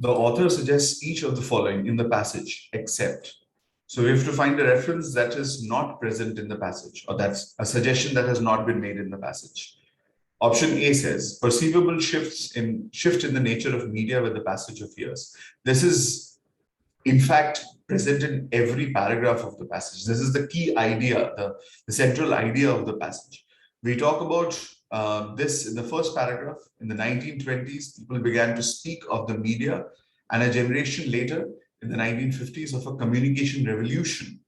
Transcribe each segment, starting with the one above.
The author suggests each of the following in the passage, except. So we have to find a reference that is not present in the passage, or that's a suggestion that has not been made in the passage. Option A says perceivable shift in the nature of media with the passage of years. This is in fact present in every paragraph of the passage. This is the key idea, the central idea of the passage. We talk about this in the first paragraph. In the 1920s, people began to speak of the media, and a generation later, in the 1950s, of a communication revolution.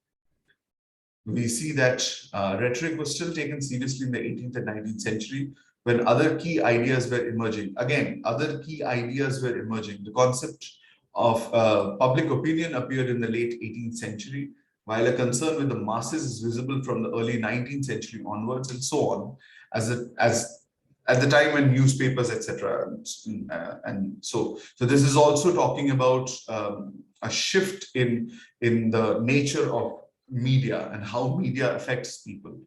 We see that rhetoric was still taken seriously in the 18th and 19th century when other key ideas were emerging. Again, other key ideas were emerging. The concept of public opinion appeared in the late 18th century, while a concern with the masses is visible from the early 19th century onwards, and so on, as at the time when newspapers, etc. And so this is also talking about a shift in the nature of media and how media affects people.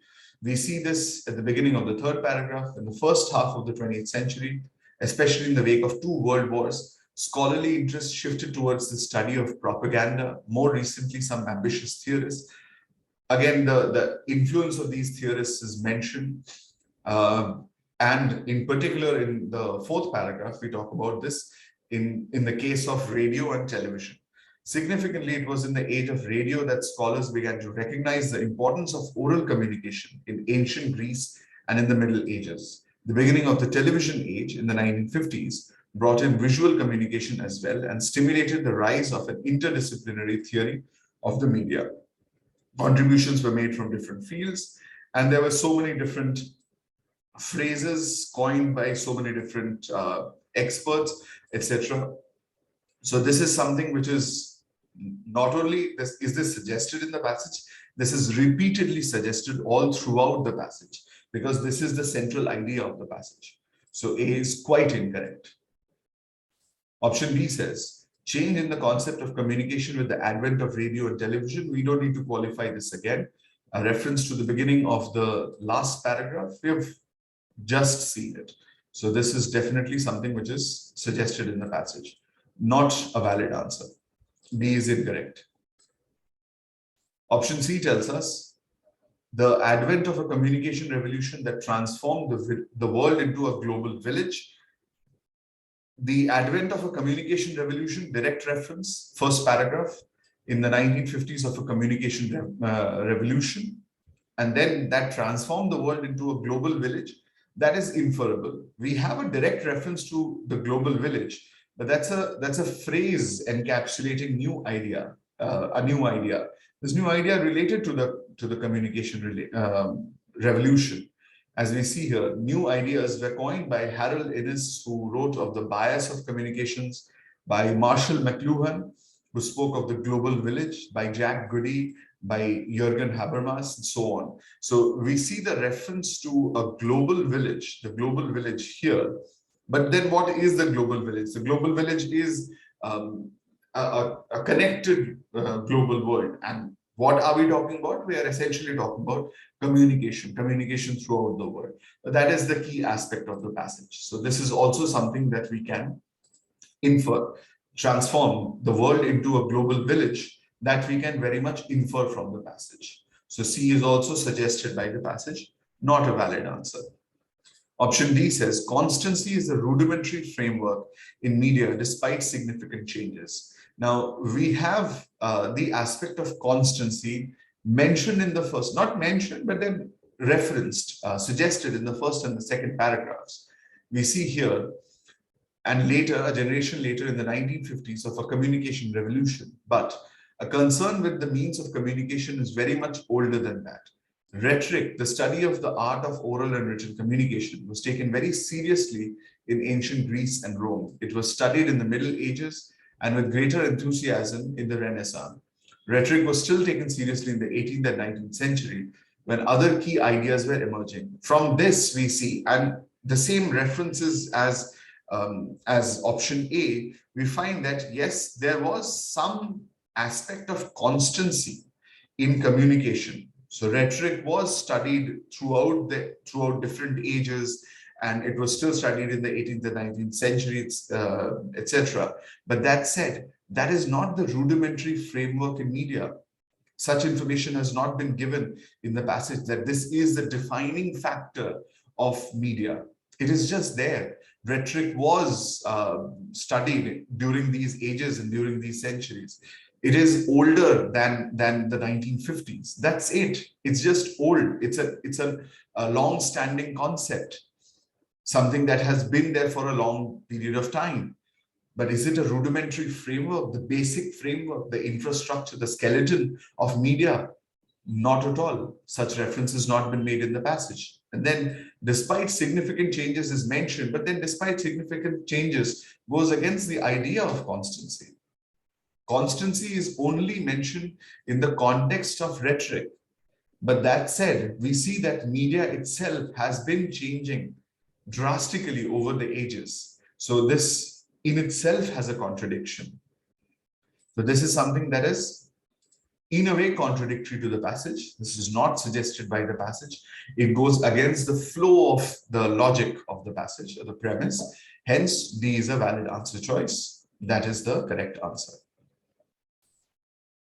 We see this at the beginning of the third paragraph. In the first half of the 20th century, especially in the wake of two world wars, scholarly interest shifted towards the study of propaganda. More recently, some ambitious theorists. Again, the influence of these theorists is mentioned. And in particular, in the fourth paragraph, we talk about this in the case of radio and television. Significantly, it was in the age of radio that scholars began to recognize the importance of oral communication in ancient Greece and in the Middle Ages. The beginning of the television age in the 1950s brought in visual communication as well and stimulated the rise of an interdisciplinary theory of the media. Contributions were made from different fields, and there were so many different phrases coined by so many different experts, etc. So this is something which is not only is this suggested in the passage, this is repeatedly suggested all throughout the passage, because this is the central idea of the passage. So A is quite incorrect. Option B says, change in the concept of communication with the advent of radio and television. We don't need to qualify this again. A reference to the beginning of the last paragraph, we have just seen it. So this is definitely something which is suggested in the passage. Not a valid answer. B is incorrect. Option C tells us the advent of a communication revolution that transformed the world into a global village. The advent of a communication revolution, direct reference, first paragraph, in the 1950s of a communication revolution, and then that transformed the world into a global village, that is inferable. We have a direct reference to the global village, but that's a phrase encapsulating new idea, a new idea. This new idea related to the communication revolution. As we see here, new ideas were coined by Harold Innis, who wrote of the bias of communications, by Marshall McLuhan, who spoke of the global village, by Jack Goody, by Jürgen Habermas, and so on. So we see the reference to a global village, the global village here. But then what is the global village? The global village is a connected global world. And what are we talking about? We are essentially talking about communication throughout the world. But that is the key aspect of the passage. So this is also something that we can infer, transform the world into a global village, that we can very much infer from the passage. So C is also suggested by the passage, not a valid answer. Option D says constancy is a rudimentary framework in media despite significant changes. Now we have the aspect of constancy mentioned in the first, not mentioned, but then referenced, suggested in the first and the second paragraphs. We see here, and later, a generation later in the 1950s, of a communication revolution. But a concern with the means of communication is very much older than that. Rhetoric, the study of the art of oral and written communication, was taken very seriously in ancient Greece and Rome. It was studied in the Middle Ages and with greater enthusiasm in the Renaissance. Rhetoric was still taken seriously in the 18th and 19th century when other key ideas were emerging. From this, we see, and the same references as option A, we find that yes, there was some aspect of constancy in communication. So rhetoric was studied throughout different ages and it was still studied in the 18th and 19th centuries, etc. But that said, that is not the rudimentary framework in media. Such information has not been given in the passage that this is the defining factor of media. It is just there. Rhetoric was studied during these ages and during these centuries. It is older than the 1950s. That's it. It's just old. It's a long-standing concept, something that has been there for a long period of time. But is it a rudimentary framework, the basic framework, the infrastructure, the skeleton of media? Not at all. Such reference has not been made in the passage. And then despite significant changes is mentioned, but then despite significant changes goes against the idea of constancy. Constancy is only mentioned in the context of rhetoric. But that said, we see that media itself has been changing drastically over the ages. So this in itself has a contradiction. So this is something that is in a way contradictory to the passage. This is not suggested by the passage. It goes against the flow of the logic of the passage or the premise. Hence, D is a valid answer choice. That is the correct answer.